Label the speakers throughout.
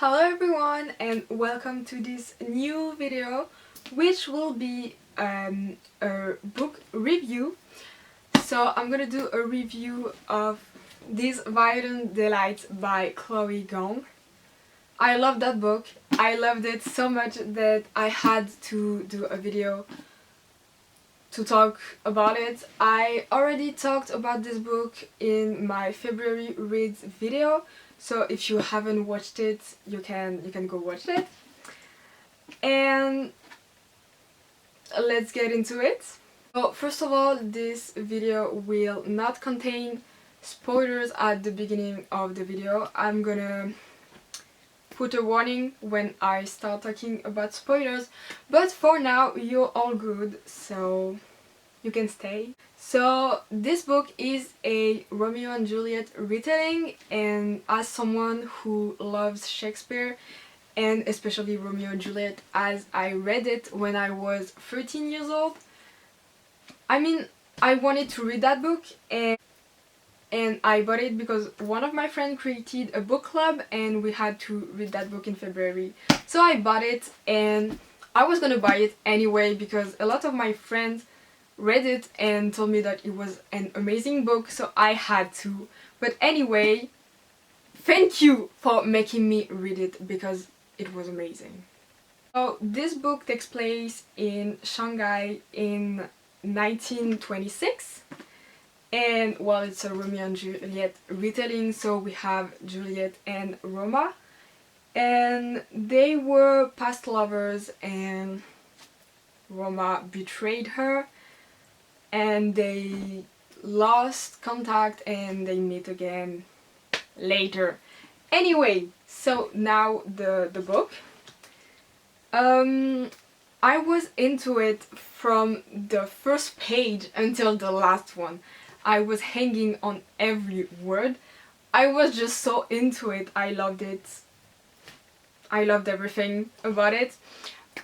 Speaker 1: Hello everyone and welcome to this new video which will be a book review. So I'm gonna do a review of this Violent Delight by Chloe Gong. I love that book. I loved it so much that I had to do a video to talk about it. I already talked about this book in my February reads video, so if you haven't watched it, you can go watch it. And let's get into it. So first of all, this video will not contain spoilers at the beginning of the video. I'm gonna put a warning when I start talking about spoilers, but for now you're all good, so you can stay. So this book is a Romeo and Juliet retelling, and as someone who loves Shakespeare and especially Romeo and Juliet, as I read it when I was 13 years old, I wanted to read that book, and I bought it because one of my friends created a book club and we had to read that book in February. So I bought it and I was gonna buy it anyway because a lot of my friends read it and told me that it was an amazing book, so I had to. But anyway, thank you for making me read it because it was amazing. So this book takes place in Shanghai in 1926. And well, it's a Romeo and Juliet retelling, so we have Juliet and Roma. And they were past lovers and Roma betrayed her and they lost contact and they meet again later. Anyway, so now the book. I was into it from the first page until the last one. I was hanging on every word. I was just so into it. I loved it. I loved everything about it.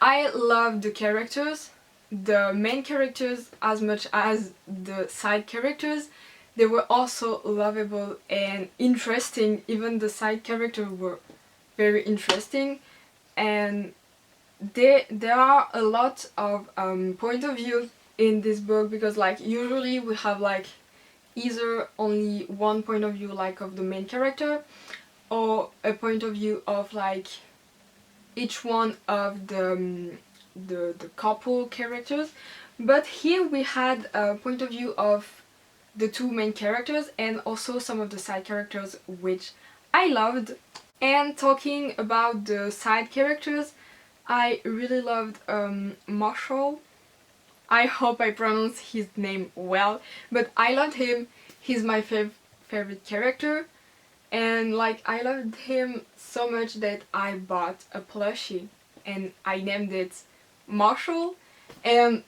Speaker 1: I loved the characters, the main characters as much as the side characters. They were also lovable and interesting. Even the side characters were very interesting, and there are a lot of point of view in this book, because like usually we have like either only one point of view, like of the main character, or a point of view of like each one of the couple characters. But here we had a point of view of the two main characters and also some of the side characters, which I loved. And talking about the side characters, I really loved Marshall. I hope I pronounce his name well, but I loved him. He's my favorite character, and like I loved him so much that I bought a plushie and I named it Marshall, and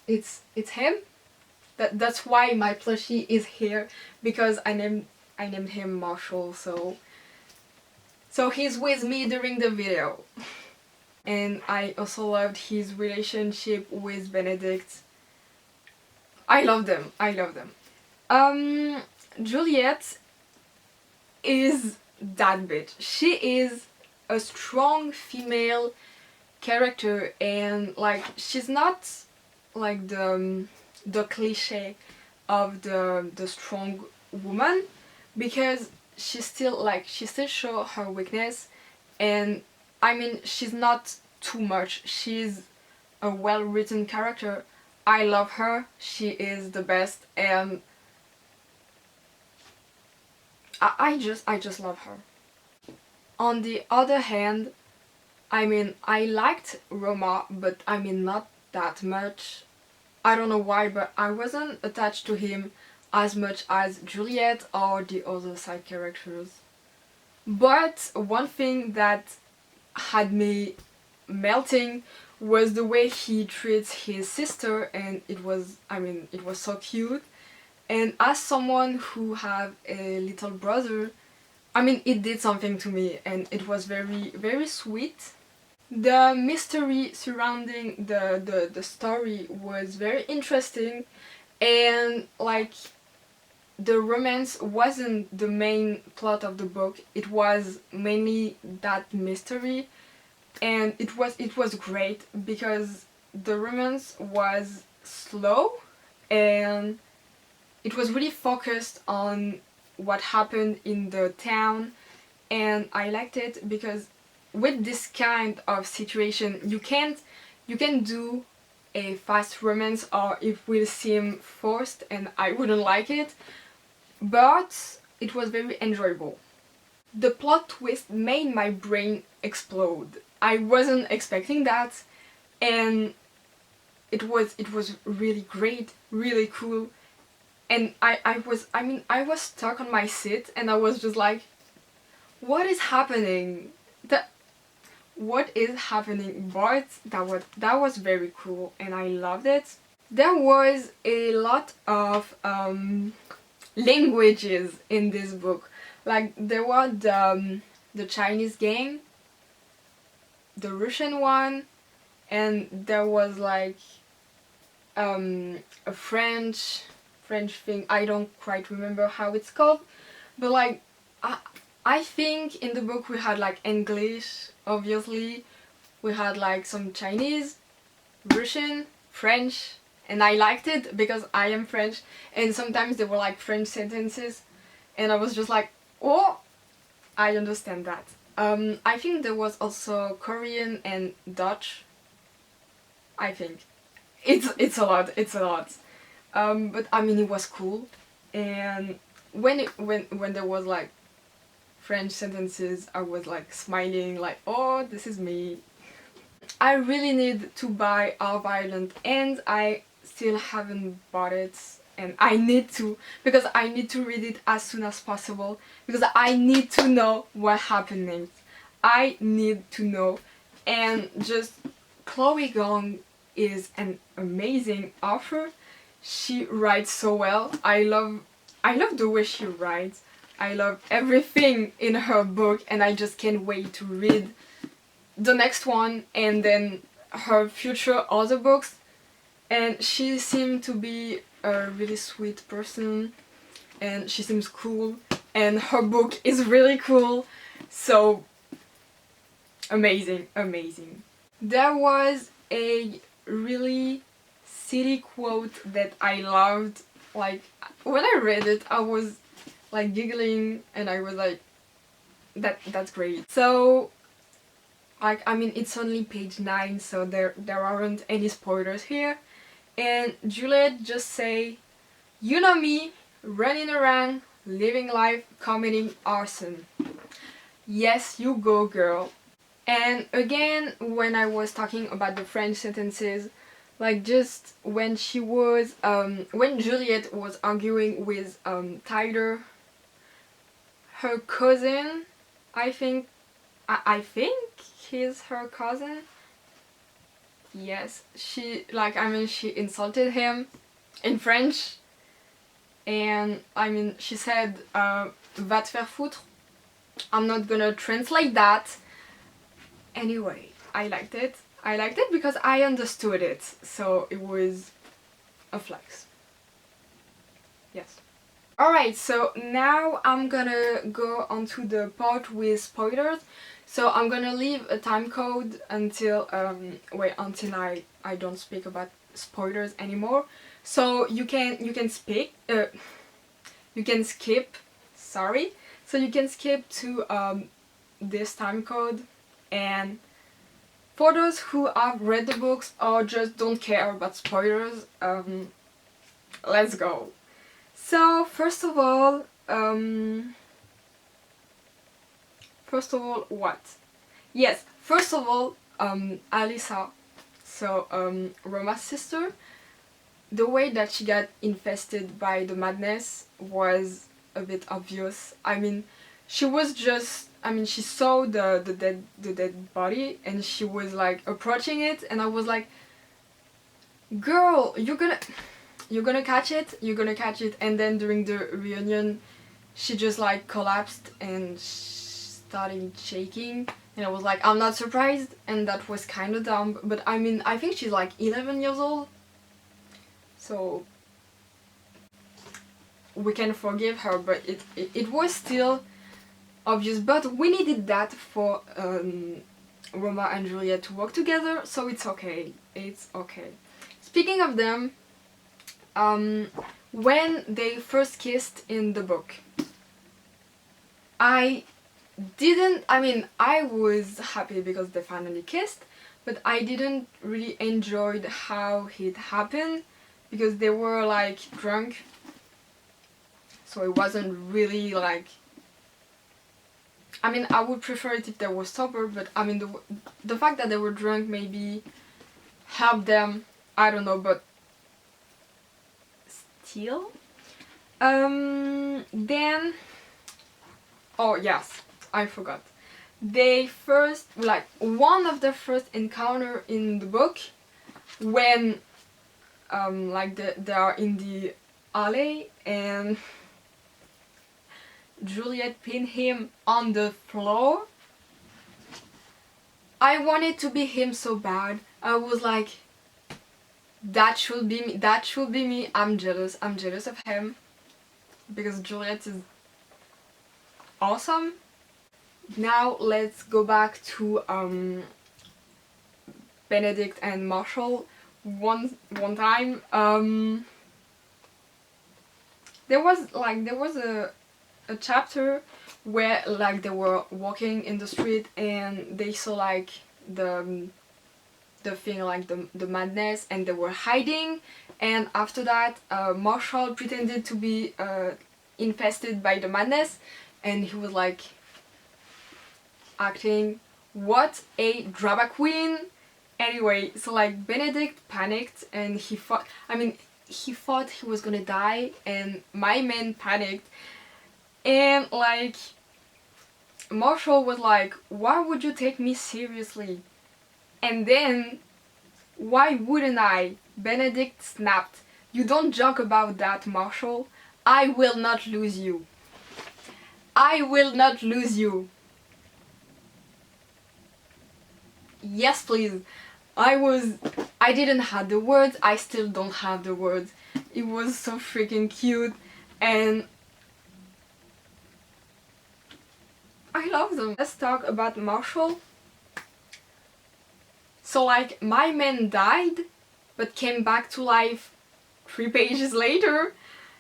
Speaker 1: it's him. That's why my plushie is here, because I named him Marshall, so he's with me during the video. And I also loved his relationship with Benedict. I love them. Juliet is that bitch. She is a strong female character, and like she's not like the cliche of the strong woman, because she still show her weakness, and she's not too much. She's a well-written character. I love her. She is the best, and I just love her. On the other hand, I liked Roma, but not that much. I don't know why, but I wasn't attached to him as much as Juliet or the other side characters. But one thing that had me melting was the way he treats his sister, and it was so cute. And as someone who have a little brother, it did something to me, and it was very, very sweet. The mystery surrounding the story was very interesting, and like the romance wasn't the main plot of the book. It was mainly that mystery, and it was great because the romance was slow and it was really focused on what happened in the town, and I liked it because with this kind of situation you can do a fast romance or it will seem forced and I wouldn't like it, but it was very enjoyable. The plot twist made my brain explode. I wasn't expecting that, and it was really great, really cool. And I was stuck on my seat and I was just like, what is happening? What is happening? But that was very cool and I loved it. There was a lot of languages in this book. Like there was the Chinese gang, the Russian one, and there was like a French thing. I don't quite remember how it's called, but like I think in the book we had like English, obviously, we had like some Chinese, Russian, French, and I liked it because I am French, and sometimes they were like French sentences, and I was just like, oh, I understand that. I think there was also Korean and Dutch. I think it's a lot. It's a lot. But I mean, it was cool, and when there was like French sentences, I was like smiling, like, oh, this is me. I really need to buy Our Violent, and I still haven't bought it, and I need to, because I need to read it as soon as possible, because I need to know what happened next. I need to know, and just Chloe Gong is an amazing author. She writes so well. I love the way she writes. I love everything in her book, and I just can't wait to read the next one and then her future other books. And she seemed to be a really sweet person, and she seems cool, and her book is really cool. So amazing, amazing. There was a really silly quote that I loved. Like when I read it, I was like giggling, and I was like, that's great. So like, I mean, it's only page 9, so there aren't any spoilers here. And Juliet just say, you know me, running around, living life, committing arson. Yes, you go, girl. And again, when I was talking about the French sentences, like just when when Juliet was arguing with Tyler, her cousin, I think he's her cousin. Yes, she insulted him in French, and I mean, she said, va te faire foutre. I'm not gonna translate that. Anyway, I liked it. I liked it because I understood it, so it was a flex. Yes. Alright, so now I'm gonna go onto the part with spoilers. So I'm gonna leave a time code until until I don't speak about spoilers anymore. So you can speak you can skip, sorry. So you can skip to this time code, and for those who have read the books or just don't care about spoilers, let's go. So first of all, what? Yes, first of all, Alyssa, so Roma's sister, the way that she got infested by the madness was a bit obvious. I mean, she was just, I mean, she saw the dead body and she was like approaching it, and I was like, girl, you're gonna catch it, and then during the reunion she just like collapsed and started shaking, and I was like, I'm not surprised, and that was kind of dumb, but I mean, I think she's like 11 years old, so we can forgive her, but it was still obvious. But we needed that for Roma and Juliet to work together, so it's okay. It's okay. Speaking of them, when they first kissed in the book, I was happy because they finally kissed, but I didn't really enjoy how it happened because they were like drunk, so it wasn't really like, I would prefer it if they were sober, but the fact that they were drunk maybe helped them, I don't know, but still. Then, oh yes, I forgot. One of the first encounter in the book, when they are in the alley and Juliet pinned him on the floor. I wanted to be him so bad. I was like, that should be me, that should be me. I'm jealous of him because Juliet is awesome. Now let's go back to Benedict and Marshall. One time there was a chapter where like they were walking in the street and they saw like the thing, like the madness, and they were hiding, and after that Marshall pretended to be infested by the madness, and he was like acting what a drama queen. Anyway, so like Benedict panicked and he thought he was gonna die, and my man panicked, and like Marshall was like, why would you take me seriously? And then, why wouldn't I? Benedict snapped, you don't joke about that, Marshall. I will not lose you. I will not lose you. Yes, please. I didn't have the words, I still don't have the words. It was so freaking cute, and I love them. Let's talk about Marshall. So like, my man died, but came back to life 3 pages later.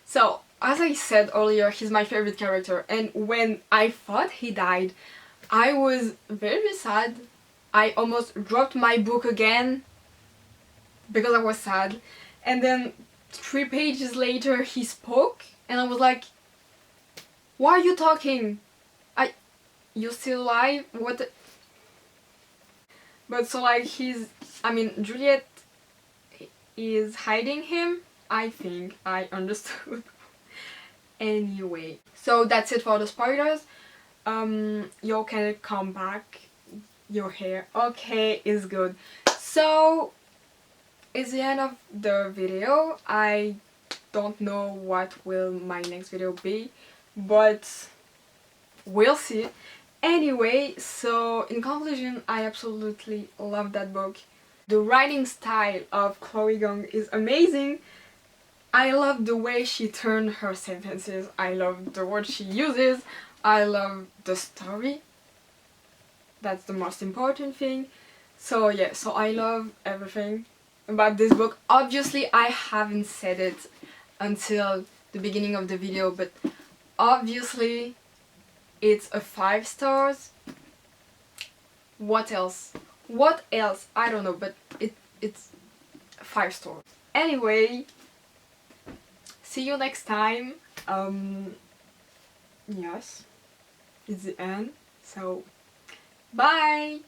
Speaker 1: So, as I said earlier, he's my favorite character, and when I thought he died, I was very sad. I almost dropped my book again because I was sad. And then 3 pages later he spoke and I was like, why are you talking? You still alive? What the... But so like Juliet is hiding him. I think I understood. Anyway, so that's it for the spoilers. You can come back. Your hair, okay, is good. So it's the end of the video. I don't know what will my next video be, but we'll see. Anyway, so in conclusion, I absolutely love that book. The writing style of Chloe Gong is amazing. I love the way she turned her sentences. I love the words she uses. I love the story. That's the most important thing. So yeah, so I love everything about this book. Obviously I haven't said it until the beginning of the video, but obviously it's a 5 stars. What else? What else? I don't know, but it's 5 stars. Anyway, see you next time. Yes, it's the end. So bye!